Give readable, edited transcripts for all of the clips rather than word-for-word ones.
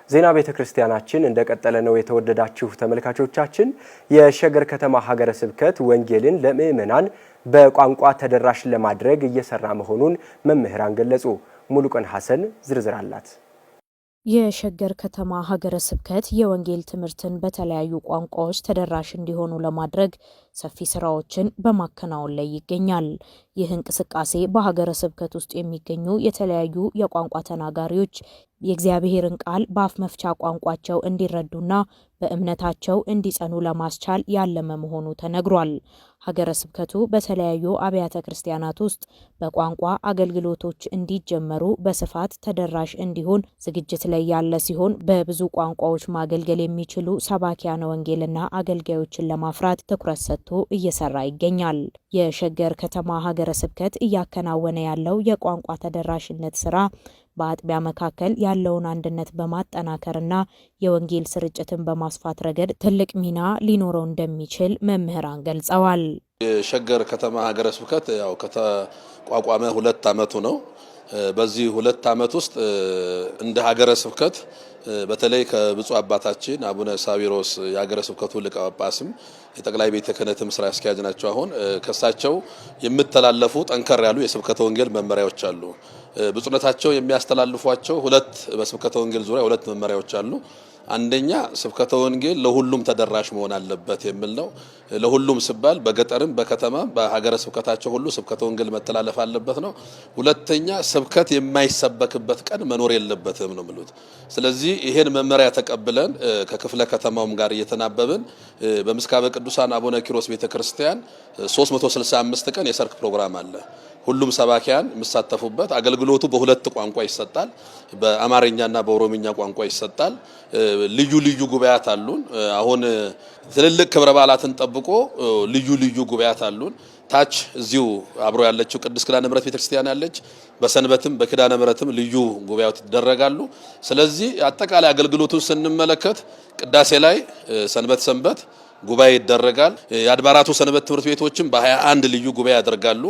ዜና ቤተክርስቲያናችን እንደቀጠለ ነው። የተወደዳችሁ ተመልካቾቻችን የሸገር ከተማ ሀገረ ስብከት ወንጌልን ለምእመናን በቋንቋ ተደራሽ ለማድረግ እየሰራ መሆኑን መምህራን ገለጹ። ሙሉቀን ሐሰን ዝርዝር አላት። የሸገር ከተማ ሀገረ ስብከት የወንጌል ትምህርትን በተለያዩ ቋንቋዎች ተደራሽ እንዲሆኑ ለማድረግ ሰፊ ስራዎችን በማከናወን ላይ ይገኛል። ይህ እንቅስቃሴ በሀገረ ስብከት ውስጥ የሚገኙ የተለያዩ የቋንቋ ተናጋሪዎች የእግዚአብሔርን ቃል በአፍ መፍቻ ቋንቋቸው እንዲረዱና በእምነታቸው እንዲጸኑ ለማስቻል ያለመ መሆኑ ተነግሯል። ሀገረ ስብከቱ በተለያዩ አብያተ ክርስቲያናት ውስጥ በቋንቋ አገልግሎቶች እንዲጀመሩ በስፋት ተደራሽ እንዲሆን ዝግጅት ላይ ያለ ሲሆን በብዙ ቋንቋዎች ማገልገል የሚችሉ ሰባኪያነ ወንጌልና አገልጋዮችን ለማፍራት ትኩረት ሰጥቶ እየሰራ ይገኛል። የሸገር ከተማ ሀገረ ስብከት እያከናወነ ያለው የቋንቋ ተደራሽነት ስራ በአጥቢያ መካከል ያለውን አንድነት በማጠናከርና የወንጌል ስርጭትን በማስፋት ረገድ ትልቅ ሚና ሊኖረው እንደሚችል መምህራን ገልጸዋል። የሸገር ከተማ ሀገረ ስብከት ያው ከተቋቋመ 2 ዓመቱ ነው። በዚህ 2 ዓመት ውስጥ እንደ ሀገረ ስብከት በተለይ ከብፁዕ አባታችን አቡነ ሳዊሮስ የሀገረ ስብከቱ ሊቀ ጳጳስም የጠቅላይ ቤተ ክህነትም ስራ አስኪያጅ ናቸው። አሁን ከሳቸው የሚተላለፉ ጠንከር ያሉ የስብከተ ወንጌል መመሪያዎች አሉ። ብፁዕነታቸው የሚያስተላልፏቸው 2 በስብከተ ወንጌል ዙሪያ 2 መመሪያዎች አሉ። አንደኛ ስብከተ ወንጌል ለሁሉም ተደራሽ መሆን አለበት የሚል ነው። ለሁሉም ሲባል በገጠርም በከተማም በሀገረ ስብከታቸው ሁሉ ስብከተ ወንጌል መተላለፍ አለበት ነው። ሁለተኛ ስብከት የማይሰበክበት ቀን መኖር የለበትም ነው የሚሉት። ስለዚህ ይሄን መመሪያ ተቀብለን ከክፍለ ከተማውም ጋር እየተናበብን በምስካበ ቅዱሳን አቡነ ኪሮስ ቤተክርስቲያን 365 ቀን የሰርክ ፕሮግራም አለ። ሁሉም ሰባኪያን የሚሳተፉበት አገልግሎቱ በ2 ቋንቋ ይሰጣል። በአማርኛና በኦሮሚኛ ቋንቋ ይሰጣል። ልዩ ልዩ ጉባኤያት አሉን። አሁን ትልልቅ ክብረ በዓላትን ጠብቆ ልዩ ልዩ ጉባኤያት አሉን። ታች እዚሁ አብሮ ያለችው ቅድስት ኪዳነ ምሕረት ቤተክርስቲያን ያለች በሰንበትም በኪዳነ ምሕረትም ልዩ ጉባኤያት ይደረጋሉ። ስለዚህ አጠቃላይ አገልግሎቱን ስንመለከት ቅዳሴ ላይ ሰንበት ጉባኤ ይደረጋል። የአድባራቱ ሰንበት ትምህርት ቤቶችም በ21 ልዩ ጉባኤ ያደርጋሉ።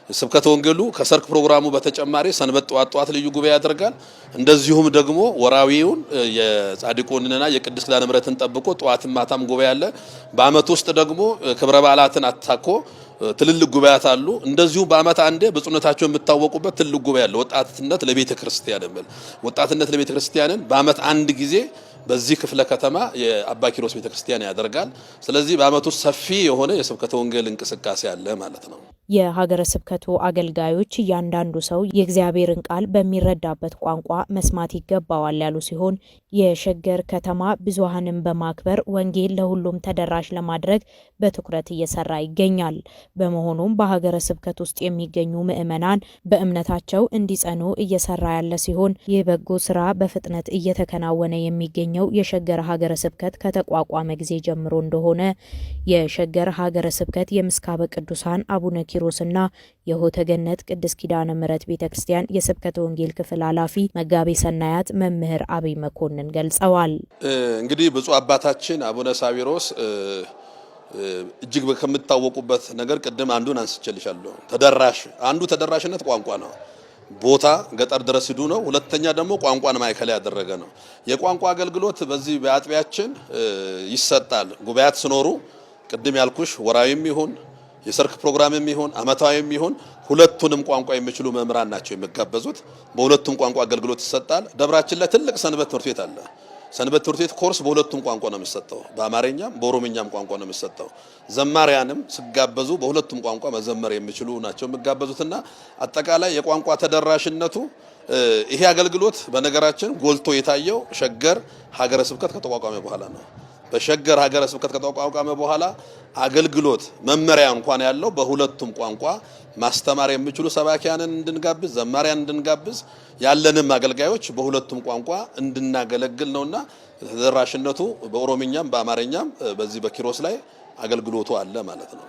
ስብከተ ወንጌሉ ከሰርክ ፕሮግራሙ በተጨማሪ ሰንበት ጧት ልዩ ጉባኤ ያደርጋል። እንደዚሁም ደግሞ ወራዊውን የጻድቁንና የቅድስት ኪዳነ ምሕረትን ጠብቆ ጧትም ማታም ጉባኤ አለ። በአመት ውስጥ ደግሞ ክብረ በዓላትን አታኮ ትልልቅ ጉባኤያት አሉ። እንደዚሁ በአመት አንዴ ብፁዕነታቸው የሚታወቁበት ትልቅ ጉባኤ አለ። ወጣትነት ለቤተ ክርስቲያን የሚል ወጣትነት ለቤተ ክርስቲያንን በአመት አንድ ጊዜ በዚህ ክፍለ ከተማ የአባ ኪሮስ ቤተክርስቲያን ያደርጋል። ስለዚህ በአመቱ ሰፊ የሆነ የስብከተ ወንጌል እንቅስቃሴ አለ ማለት ነው። የሀገረ ስብከቱ አገልጋዮች እያንዳንዱ ሰው የእግዚአብሔርን ቃል በሚረዳበት ቋንቋ መስማት ይገባዋል ያሉ ሲሆን የሸገር ከተማ ብዙሃንን በማክበር ወንጌል ለሁሉም ተደራሽ ለማድረግ በትኩረት እየሰራ ይገኛል። በመሆኑም በሀገረ ስብከት ውስጥ የሚገኙ ምእመናን በእምነታቸው እንዲጸኑ እየሰራ ያለ ሲሆን ይህ በጎ ስራ በፍጥነት እየተከናወነ የሚገኘው የሸገር ሀገረ ስብከት ከተቋቋመ ጊዜ ጀምሮ እንደሆነ የሸገር ሀገረ ስብከት የምስካበ ቅዱሳን አቡነ ኪሮስና የሆተ ገነት ቅድስት ኪዳነ ምሕረት ቤተክርስቲያን የስብከተ ወንጌል ክፍል ኃላፊ መጋቤ ሰናያት መምህር አብይ መኮንን ገልጸዋል። እንግዲህ ብፁዕ አባታችን አቡነ ሳዊሮስ እጅግ ከሚታወቁበት ነገር ቅድም አንዱን አንስቼልሻለሁ። አንዱ ተደራሽነት ቋንቋ ነው። ቦታ ገጠር ድረስ ሂዱ ነው። ሁለተኛ ደግሞ ቋንቋን ማዕከል ያደረገ ነው። የቋንቋ አገልግሎት በዚህ በአጥቢያችን ይሰጣል። ጉባኤያት ሲኖሩ ቅድም ያልኩሽ ወራዊም ይሁን የሰርክ ፕሮግራምም ይሁን አመታዊም ይሁን ሁለቱንም ቋንቋ የሚችሉ መምህራን ናቸው የሚጋበዙት። በሁለቱም ቋንቋ አገልግሎት ይሰጣል። ደብራችን ላይ ትልቅ ሰንበት ትምህርት ቤት አለ። ሰንበት ትምህርት ቤት ኮርስ በሁለቱም ቋንቋ ነው የሚሰጠው። በአማርኛም በኦሮምኛም ቋንቋ ነው የሚሰጠው። ዘማሪያንም ሲጋበዙ በሁለቱም ቋንቋ መዘመር የሚችሉ ናቸው የሚጋበዙትና አጠቃላይ የቋንቋ ተደራሽነቱ ይሄ አገልግሎት በነገራችን ጎልቶ የታየው ሸገር ሀገረ ስብከት ከተቋቋመ በኋላ ነው። በሸገር ሀገረ ስብከት ከተቋቋመ በኋላ አገልግሎት መመሪያ እንኳን ያለው በሁለቱም ቋንቋ ማስተማር የሚችሉ ሰባኪያንን እንድንጋብዝ ዘማሪያን እንድንጋብዝ ያለንም አገልጋዮች በሁለቱም ቋንቋ እንድናገለግል ነውና ተደራሽነቱ በኦሮምኛም በአማርኛም በዚህ በኪሮስ ላይ አገልግሎቱ አለ ማለት ነው።